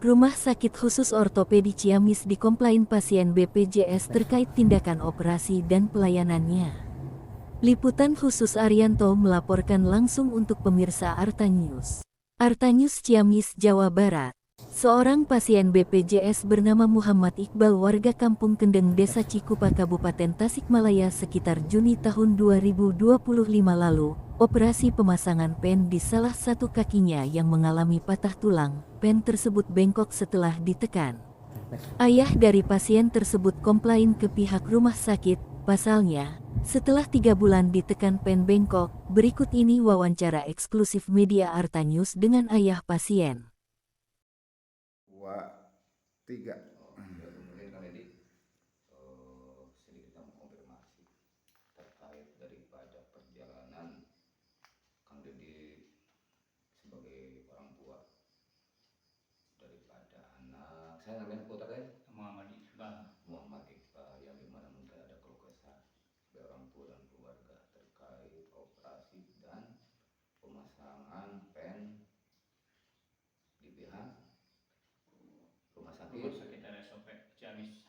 Rumah Sakit Khusus Ortopedi Ciamis dikomplain pasien BPJS terkait tindakan operasi dan pelayanannya. Liputan khusus Arianto melaporkan langsung untuk pemirsa Arta News. Arta News Ciamis, Jawa Barat. Seorang pasien BPJS bernama Muhammad Iqbal warga Kampung Kendeng Desa Cikupa Kabupaten Tasikmalaya sekitar Juni tahun 2025 lalu, operasi pemasangan pen di salah satu kakinya yang mengalami patah tulang. Pen tersebut bengkok setelah ditekan. Ayah dari pasien tersebut komplain ke pihak rumah sakit. Pasalnya, setelah 3 bulan ditekan pen bengkok, berikut ini wawancara eksklusif media Arta News dengan ayah pasien. 2, 3. Kemudian Kang Deddy sedikit mengkonfirmasi terkait daripada perjalanan Kang Deddy sebagai orang tua daripada anak. Saya namanya putra Muhammad Iqbal yang dimana mungkin ada keluh kesah sebagai orang tua dan keluarga terkait operasi dan pemasangan pen di pihak rumah sakit RSUP Ciamis.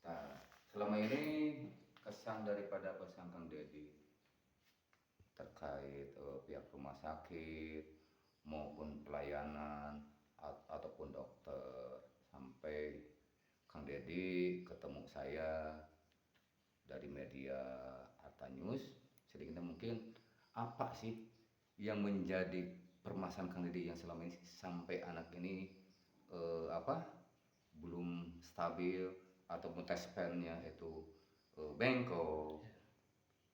Nah, selama ini kesan daripada pesan Kang Deddy terkait pihak rumah sakit maupun pelayanan ataupun dokter, sampai Kang Deddy ketemu saya dari media Arta News, sedikit mungkin apa sih yang menjadi permasalahan Kang Deddy yang selama ini sampai anak ini belum stabil ataupun tes pennya itu bengkok.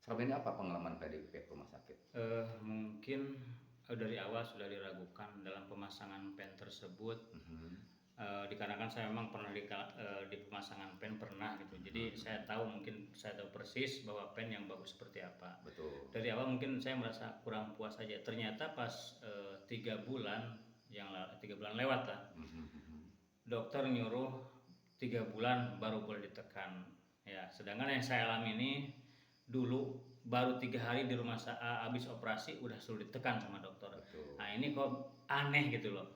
Selama ini apa pengalaman dari pihak rumah sakit? Mungkin dari awal sudah diragukan dalam pemasangan pen tersebut. Dikarenakan saya memang pernah di pemasangan pen pernah gitu. Jadi saya tahu persis bahwa pen yang bagus seperti apa. Betul. Dari awal mungkin saya merasa kurang puas saja. Ternyata pas 3 bulan lewat lah. Dokter nyuruh 3 bulan baru boleh ditekan. Ya, sedangkan yang saya alami ini dulu baru 3 hari di rumah habis operasi udah suruh ditekan sama dokter. Betul. Nah ini kok aneh gitu loh.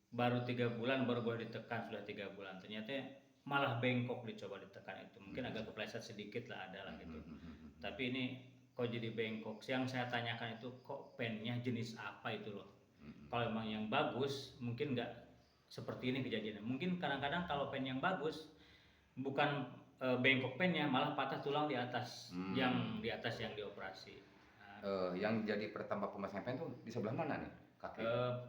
Baru 3 bulan baru boleh ditekan, sudah 3 bulan. Ternyata malah bengkok dicoba ditekan itu. Mungkin agak kepleset sedikit lah ada lah gitu. Tapi ini kok jadi bengkok. Yang saya tanyakan itu kok pennya jenis apa itu loh. Kalau emang yang bagus mungkin nggak seperti ini kejadiannya. Mungkin kadang-kadang kalau pen yang bagus bukan bengkok pennya, malah patah tulang di atas yang dioperasi. Yang jadi pertama pemasangan pen itu di sebelah mana nih? Kaki?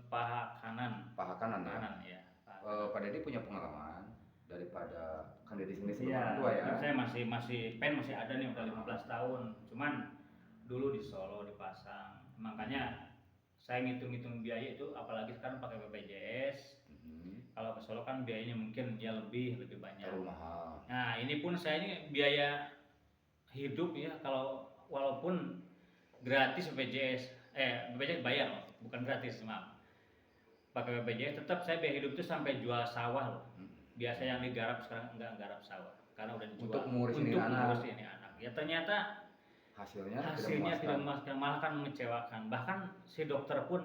Paha kanan. Paha kanan ya. Kanan ya. Pak Deddy punya pengalaman daripada Kang Deddy sendiri sebelum Iya, orang tua ya. saya masih pen masih ada nih udah 15 tahun. Cuman dulu di Solo dipasang. Makanya saya ngitung-ngitung biaya itu, apalagi sekarang pakai BPJS. Kalau ke Solo kan biayanya mungkin ya lebih banyak. Terlalu mahal. Nah ini pun saya ini biaya hidup ya, kalau walaupun gratis BPJS, BPJS bayar loh, bukan gratis, maaf. Pakai BPJS tetap saya biaya hidup itu sampai jual sawah loh. Biasa yang digarap sekarang enggak garap sawah karena udah dijual Untuk mengurusin ini anak. Ya ternyata hasilnya tidak memuaskan, malah kan mengecewakan. Bahkan si dokter pun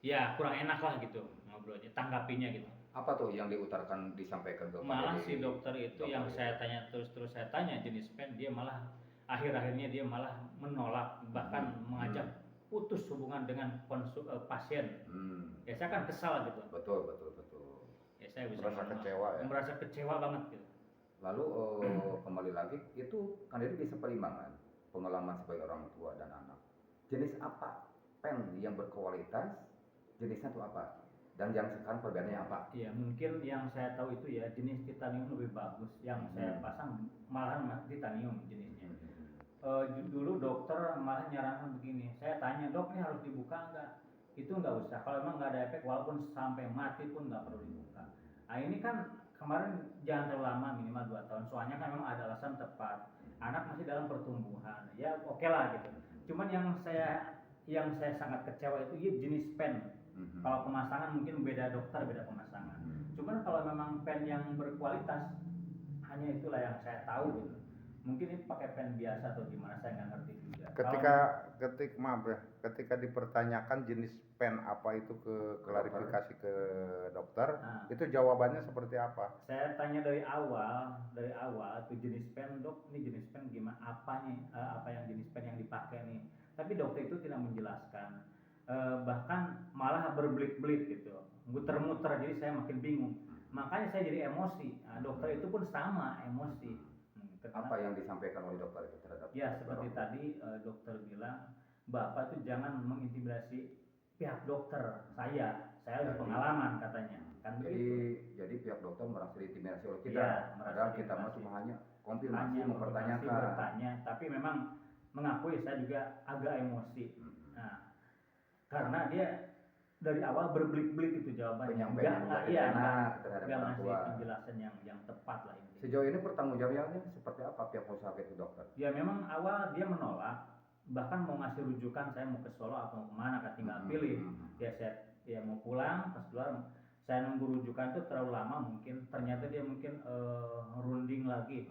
ya kurang enak lah gitu ngobrolnya, tanggapinya gitu. Apa tuh yang disampaikan ke Pak Malah Deddy? si dokter itu yang saya tanya terus saya tanya jenis pen, dia malah akhir-akhirnya dia malah menolak, bahkan mengajak putus hubungan dengan pasien. Ya saya kan kesal gitu. Betul. Ya saya bisa merasa kecewa banget gitu. Lalu kembali lagi itu kan Deddy bisa pertimbangan pengalaman sebagai orang tua dan anak. Jenis apa pen yang berkualitas? Jenisnya itu apa? Dan yang sekarang perbedaannya apa? Iya, mungkin yang saya tahu itu ya jenis titanium lebih bagus. Yang saya pasang malahan titanium jenisnya. Dulu dokter malah nyarankan begini. Saya tanya, dok ini harus dibuka nggak? Itu nggak usah. Kalau emang nggak ada efek, walaupun sampai mati pun nggak perlu dibuka. Nah ini kan kemarin jangan terlalu lama, minimal 2 tahun. Soalnya kan memang ada alasan tepat. Anak masih dalam pertumbuhan. Ya oke lah gitu. Cuman yang saya sangat kecewa itu ya jenis pen. Kalau pemasangan mungkin beda dokter, beda pemasangan. Cuman kalau memang pen yang berkualitas, hanya itulah yang saya tahu gitu. Mungkin ini pakai pen biasa atau gimana, saya nggak ngerti juga. Ya, ketika dipertanyakan jenis pen apa itu ke klarifikasi ke dokter, Nah. itu jawabannya seperti apa? Saya tanya dari awal tuh jenis pen, dok, ini jenis pen gimana, apa yang jenis pen yang dipakai nih. Tapi dokter itu tidak menjelaskan. Bahkan malah berbelit-belit gitu, muter-muter, jadi saya makin bingung. Makanya saya jadi emosi. Nah, dokter itu pun sama emosi. Apa yang disampaikan oleh dokter itu terhadap? Ya seperti tadi dokter bilang, bapak tuh jangan mengintimidasi pihak dokter. Saya ada pengalaman katanya. Kan Jadi pihak dokter merasa diintimidasi oleh kita. Iya, Padahal kita mah cuma hanya konfirmasi, mempertanyakan. bertanya, tapi memang mengakui saya juga agak emosi. Nah, karena dia dari awal berbelit-belit itu jawabannya. Enggak ngasih penjelasan yang tepat lah ini. Sejauh ini pertanggungjawabannya seperti apa pihak usaha itu dokter? Ya memang awal dia menolak, bahkan mau ngasih rujukan saya mau ke Solo atau mau kemana, kan tinggal pilih. Ya mau pulang, pas keluar saya nunggu rujukan itu terlalu lama, mungkin ternyata dia mungkin runding lagi.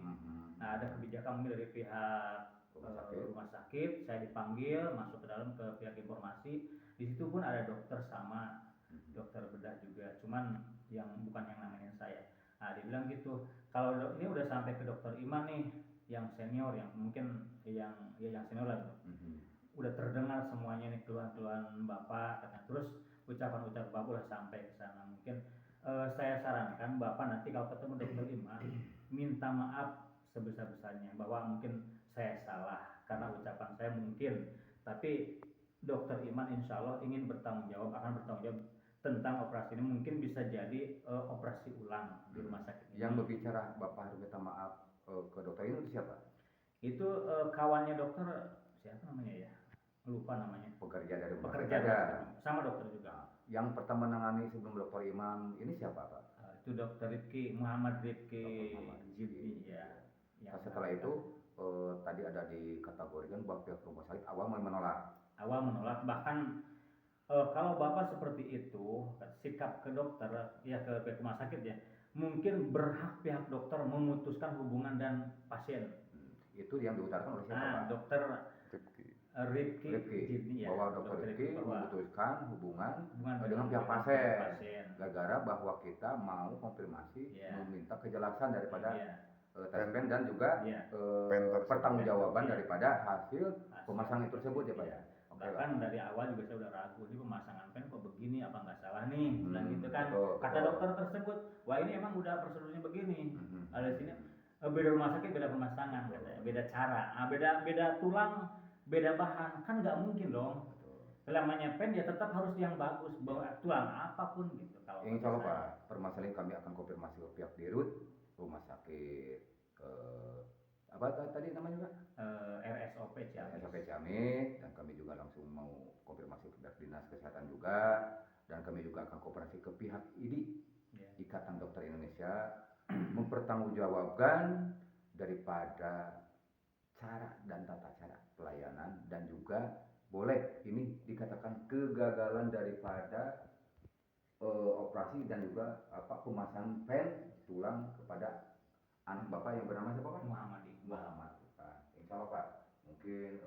Nah, ada kebijakan mungkin dari pihak rumah sakit, saya dipanggil masuk ke dalam ke pihak informasi. Di situ pun ada dokter sama dokter bedah juga, cuman bukan yang nanganin saya. Nah, dia bilang gitu, kalau ini udah sampai ke dokter Iman nih, yang senior, yang mungkin yang senior lah gitu. Udah terdengar semuanya nih keluhan-keluhan bapak, terus ucapan-ucapan bapak udah sampai ke sana. Mungkin saya sarankan bapak nanti kalau ketemu dokter Iman minta maaf sebesar-besarnya bahwa mungkin saya salah karena ucapan saya mungkin, tapi dokter Iman insya Allah akan bertanggung jawab tentang operasi ini. Mungkin bisa jadi operasi ulang di rumah sakit ini. Yang berbicara bapak harus minta maaf ke dokter ini siapa? Itu kawannya dokter, siapa namanya ya, lupa namanya. Pekerja dari rumah sakit Pekerja sama dokter juga. Yang pertama menangani sebelum dokter Imam ini siapa pak? Itu dokter Rifki, Muhammad Rifki Jibri ya. Setelah itu tadi ada dikategorikan bahwa pihak rumah sakit awal menolak. Bahkan kalau bapak seperti itu sikap ke dokter ya, ke pihak rumah sakit ya, mungkin berhak pihak dokter memutuskan hubungan dan pasien. Itu yang diutarakan oleh siapa pak? Dokter Rifki ya, bahwa dokter Rifki memutuskan hubungan dengan pihak pasien. Gara-gara bahwa kita mau konfirmasi, meminta kejelasan daripada tes pen dan juga pertanggungjawaban daripada hasil pemasangan tersebut ya pak ya. Bahkan dari awal juga saya udah ragu, ini pemasangan pen kok begini, apa nggak salah nih, dan gitu kan. Kata dokter tersebut, wah ini emang udah prosedurnya begini. Ada sini beda rumah sakit, beda pemasangan, katanya, beda cara, beda tulang, beda bahan, kan nggak mungkin dong. Namanya pen ya tetap harus yang bagus, bawa tulang apapun gitu. Kalau insya Allah pak, permasalahan kami akan konfirmasi ke pihak dirut rumah sakit ke apa tadi namanya pak? RSOP Ciamis, dan kami juga langsung mau konfirmasi ke pihak dinas kesehatan juga, dan kami juga akan kooperasi ke pihak IDI, Ikatan Dokter Indonesia, mempertanggungjawabkan daripada cara dan tata cara pelayanan, dan juga boleh ini dikatakan kegagalan daripada operasi dan juga pemasangan pen tulang kepada anak bapak yang bernama siapa pak? Muhammad. Insya Allah pak, mungkin